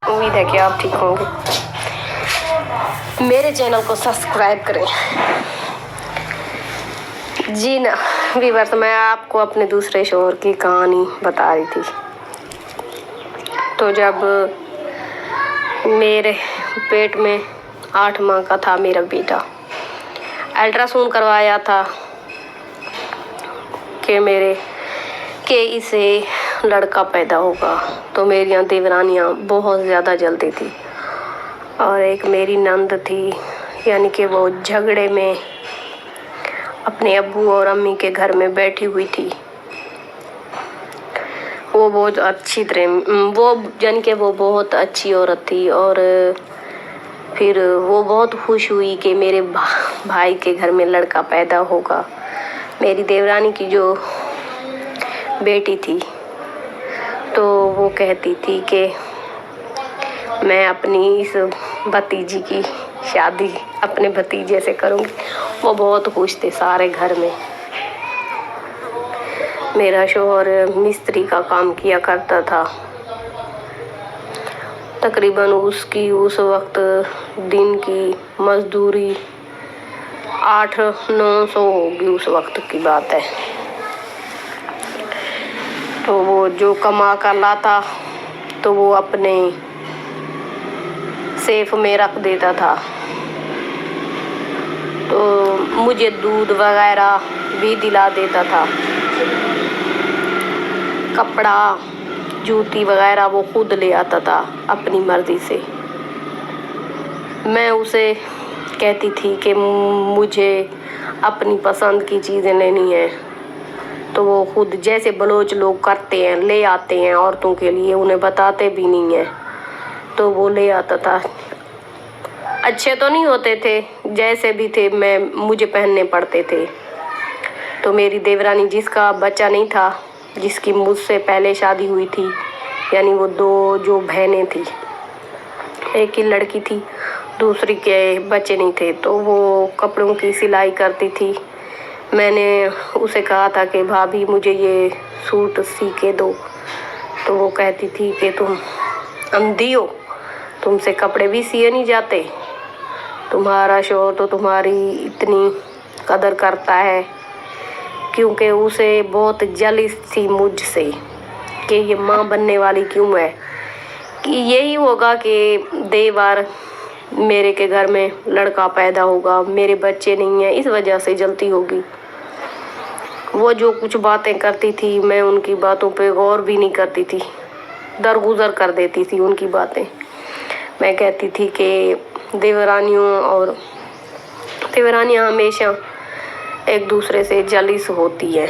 उम्मीद है कि आप ठीक होंगे। मेरे चैनल को सब्सक्राइब करें। जी ना व्यूअर्स, मैं आपको अपने दूसरे शोहर की कहानी बता रही थी। तो जब मेरे पेट में 8 माह का था मेरा बेटा, अल्ट्रासाउंड करवाया था कि इसे लड़का पैदा होगा। तो मेरी यहाँ देवरानियाँ बहुत ज़्यादा जलती थी और एक मेरी नंद थी, यानी कि वो झगड़े में अपने अब्बू और अम्मी के घर में बैठी हुई थी। वो बहुत अच्छी तरह यानी कि वो बहुत अच्छी औरत थी। और फिर वो बहुत खुश हुई कि मेरे भाई के घर में लड़का पैदा होगा। मेरी देवरानी की जो बेटी थी तो वो कहती थी कि मैं अपनी इस भतीजी की शादी अपने भतीजे से करूँगी। वो बहुत खुश थे सारे घर में। मेरा शौहर मिस्त्री का काम किया करता था। तकरीबन उसकी उस वक्त दिन की मजदूरी 800-900 होगी, उस वक्त की बात है। तो वो जो कमा कर लाता तो वो अपने सेफ में रख देता था। तो मुझे दूध वगैरह भी दिला देता था। कपड़ा जूती वगैरह वो खुद ले आता था अपनी मर्जी से। मैं उसे कहती थी कि मुझे अपनी पसंद की चीज़ें लेनी है, तो वो खुद जैसे बलोच लोग करते हैं ले आते हैं औरतों के लिए, उन्हें बताते भी नहीं है तो वो ले आता था। अच्छे तो नहीं होते थे, जैसे भी थे मुझे पहनने पड़ते थे। तो मेरी देवरानी जिसका बच्चा नहीं था, जिसकी मुझसे पहले शादी हुई थी, यानी वो 2 जो बहनें थी, एक ही लड़की थी, दूसरी के बच्चे नहीं थे, तो वो कपड़ों की सिलाई करती थी। मैंने उसे कहा था कि भाभी मुझे ये सूट सी के दो, तो वो कहती थी कि तुम अंधी हो, तुमसे कपड़े भी सिए नहीं जाते, तुम्हारा शौहर तो तुम्हारी इतनी कदर करता है। क्योंकि उसे बहुत जलिस थी मुझसे कि ये माँ बनने वाली क्यों है, कि यही होगा कि देवर मेरे के घर में लड़का पैदा होगा, मेरे बच्चे नहीं हैं, इस वजह से जलती होगी। वो जो कुछ बातें करती थी मैं उनकी बातों पे गौर भी नहीं करती थी, दरगुजर कर देती थी उनकी बातें। मैं कहती थी कि देवरानियाँ हमेशा एक दूसरे से जलिस होती है।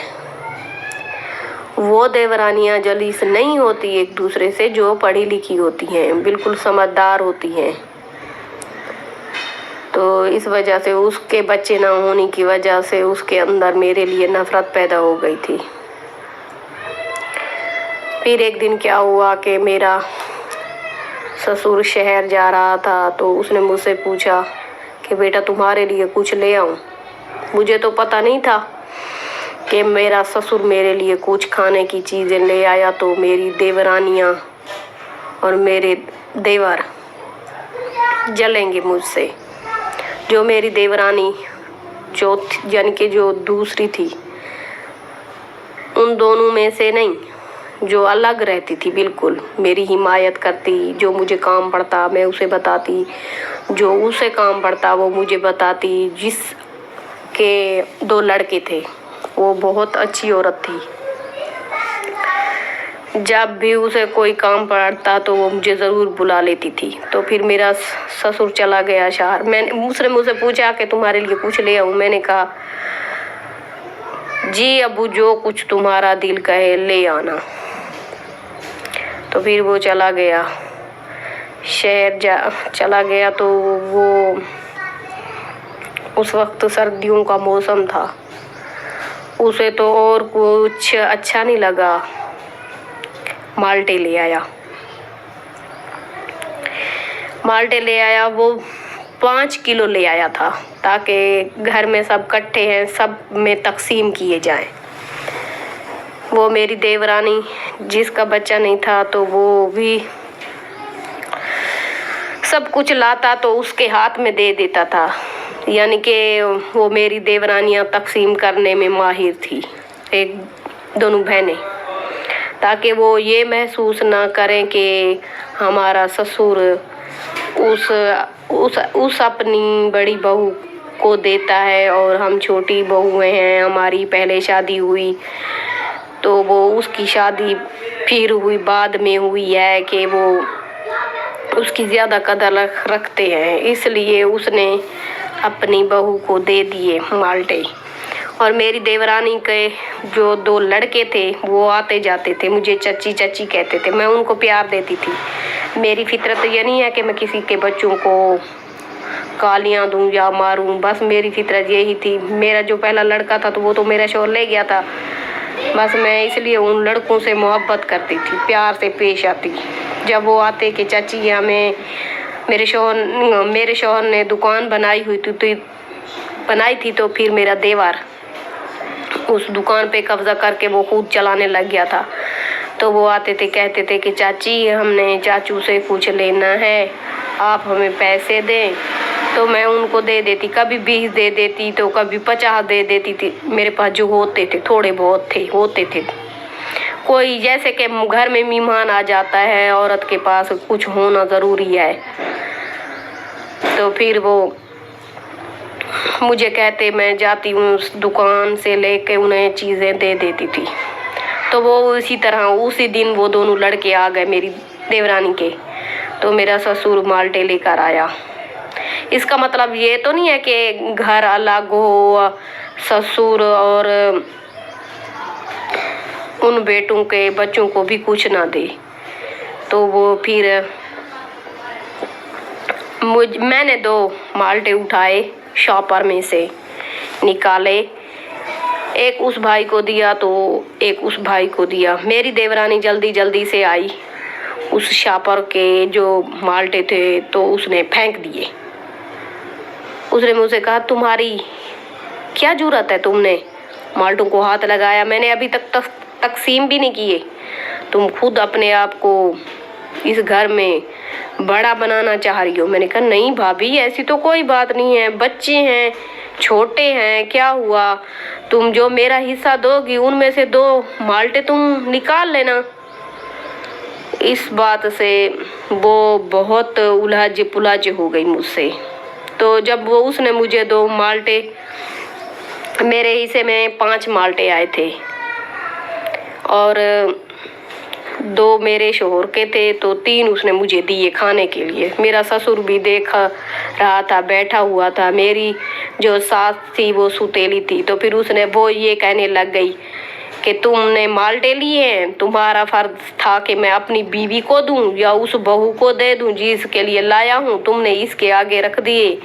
वो देवरानियाँ जलिस नहीं होती एक दूसरे से जो पढ़ी लिखी होती हैं, बिल्कुल समझदार होती हैं। तो इस वजह से उसके बच्चे ना होने की वजह से उसके अंदर मेरे लिए नफरत पैदा हो गई थी। फिर एक दिन क्या हुआ कि मेरा ससुर शहर जा रहा था, तो उसने मुझसे पूछा कि बेटा तुम्हारे लिए कुछ ले आऊं। मुझे तो पता नहीं था कि मेरा ससुर मेरे लिए कुछ खाने की चीज़ें ले आया तो मेरी देवरानियाँ और मेरे देवर जलेंगे मुझसे। जो मेरी देवरानी यानी कि जो दूसरी थी, उन दोनों में से नहीं, जो अलग रहती थी, बिल्कुल मेरी हिमायत करती, जो मुझे काम पड़ता मैं उसे बताती, जो उसे काम पड़ता वो मुझे बताती। जिसके 2 लड़के थे वो बहुत अच्छी औरत थी, जब भी उसे कोई काम पड़ता तो वो मुझे ज़रूर बुला लेती थी। तो फिर मेरा ससुर चला गया शहर। मैंने उसने मुझसे पूछा कि तुम्हारे लिए कुछ ले आऊँ। मैंने कहा जी अबू जो कुछ तुम्हारा दिल कहे ले आना। तो फिर वो चला गया शहर चला गया। तो वो उस वक्त सर्दियों का मौसम था, उसे तो और कुछ अच्छा नहीं लगा। माल्टे ले आया वो 5 किलो ले आया था, ताकि घर में सब इकट्ठे हैं, सब में तकसीम किए जाएं। वो मेरी देवरानी जिसका बच्चा नहीं था तो वो भी सब कुछ लाता तो उसके हाथ में दे देता था, यानी कि वो मेरी देवरानियाँ तकसीम करने में माहिर थी, एक दोनों बहनें, ताकि वो ये महसूस ना करें कि हमारा ससुर उस अपनी बड़ी बहू को देता है और हम छोटी बहुएं हैं, हमारी पहले शादी हुई तो वो उसकी शादी फिर हुई बाद में हुई है कि वो उसकी ज़्यादा कदर रखते हैं, इसलिए उसने अपनी बहू को दे दिए माल्टे। और मेरी देवरानी के जो 2 लड़के थे वो आते जाते थे, मुझे चची चची कहते थे, मैं उनको प्यार देती थी। मेरी फितरत ये नहीं है कि मैं किसी के बच्चों को गालियाँ दूँ या मारूँ, बस मेरी फितरत यही थी। मेरा जो पहला लड़का था तो वो तो मेरा शौहर ले गया था, बस मैं इसलिए उन लड़कों से मोहब्बत करती थी, प्यार से पेश आती। जब वो आते कि चाची हमें मेरे शौहर ने दुकान बनाई थी तो फिर मेरा देवर उस दुकान पे कब्जा करके वो खुद चलाने लग गया था। तो वो आते थे, कहते थे कि चाची हमने चाचू से कुछ लेना है, आप हमें पैसे दें, तो मैं उनको दे देती, कभी 20 दे देती तो कभी 50 दे देती थी। मेरे पास जो होते थे थोड़े बहुत होते थे। कोई जैसे कि घर में मेहमान आ जाता है, औरत के पास कुछ होना ज़रूरी है, तो फिर वो मुझे कहते, मैं जाती हूँ उस दुकान से लेके उन्हें चीज़ें दे देती थी। तो वो उसी तरह उसी दिन वो दोनों लड़के आ गए मेरी देवरानी के, तो मेरा ससुर माल्टे लेकर आया। इसका मतलब ये तो नहीं है कि घर अलग हो, ससुर और उन बेटों के बच्चों को भी कुछ ना दे। तो वो फिर मैंने 2 माल्टे उठाए, शॉपर में से निकाले, एक उस भाई को दिया तो एक उस भाई को दिया। मेरी देवरानी जल्दी जल्दी से आई, उस शॉपर के जो माल्टे थे तो उसने फेंक दिए। उसने मुझसे कहा, तुम्हारी क्या जरूरत है, तुमने माल्टों को हाथ लगाया, मैंने अभी तक तकसीम भी नहीं किए, तुम खुद अपने आप को इस घर में बड़ा बनाना चाह रही हो। मैंने कहा नहीं भाभी, ऐसी तो कोई बात नहीं है, बच्चे हैं, छोटे हैं, क्या हुआ, तुम जो मेरा हिस्सा दोगी उनमें से 2 माल्टे तुम निकाल लेना। इस बात से वो बहुत उलझ पुलझ हो गई मुझसे। तो जब वो उसने मुझे 2 माल्टे, मेरे हिस्से में 5 माल्टे आए थे और 2 मेरे शोहर के थे, तो 3 उसने मुझे दिए खाने के लिए। मेरा ससुर भी देख रहा था, बैठा हुआ था। मेरी जो सास थी वो सुतेली थी, तो फिर उसने वो ये कहने लग गई कि तुमने माल्टे लिए हैं, तुम्हारा फर्ज था कि मैं अपनी बीवी को दूं या उस बहू को दे दूं जिसके लिए लाया हूं, तुमने इसके आगे रख दिए।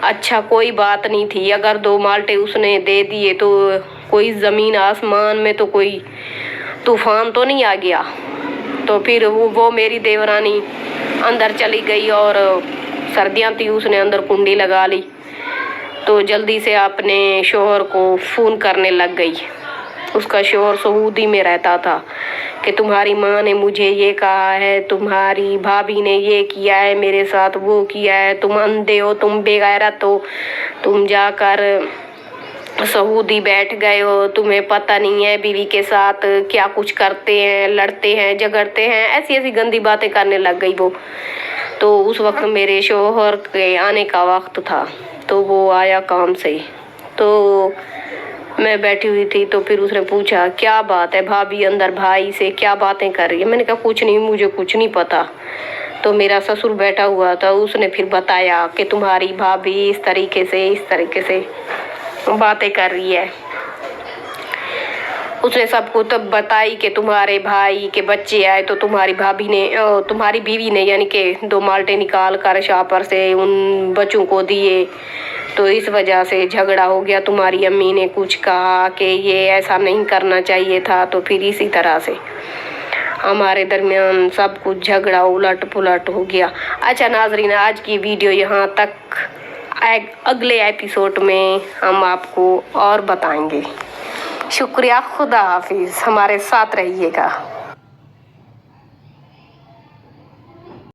अच्छा कोई बात नहीं थी, अगर 2 माल्टे उसने दे दिए तो कोई ज़मीन आसमान में तो कोई तूफान तो नहीं आ गया। तो फिर वो मेरी देवरानी अंदर चली गई और सर्दियाँ थी, उसने अंदर कुंडी लगा ली, तो जल्दी से अपने शोहर को फ़ोन करने लग गई। उसका शोहर सऊदी में रहता था कि तुम्हारी माँ ने मुझे ये कहा है, तुम्हारी भाभी ने ये किया है मेरे साथ, वो किया है, तुम अंधे हो, तुम बेगैरत हो, तुम जाकर सऊदी बैठ गए हो, तुम्हें पता नहीं है बीवी के साथ क्या कुछ करते हैं, लड़ते हैं, झगड़ते हैं, ऐसी ऐसी गंदी बातें करने लग गई वो। तो उस वक्त मेरे शोहर के आने का वक्त था, तो वो आया काम से, तो मैं बैठी हुई थी। तो फिर उसने पूछा क्या बात है भाभी अंदर भाई से क्या बातें कर रही है। मैंने कहा कुछ नहीं, मुझे कुछ नहीं पता। तो मेरा ससुर बैठा हुआ था, उसने फिर बताया कि तुम्हारी भाभी इस तरीके से बातें कर रही है। उसने सबको तब बताई कि तुम्हारे भाई के बच्चे आए तो तुम्हारी बीवी ने यानी कि 2 माल्टे निकाल कर शॉपर से उन बच्चों को दिए, तो इस वजह से झगड़ा हो गया। तुम्हारी अम्मी ने कुछ कहा कि ये ऐसा नहीं करना चाहिए था, तो फिर इसी तरह से हमारे दरमियान सब कुछ झगड़ा उलट पुलट हो गया। अच्छा नाजरीन, आज की वीडियो यहाँ तक, अगले एपिसोड में हम आपको और बताएंगे। शुक्रिया, खुदा हाफिज़, हमारे साथ रहिएगा।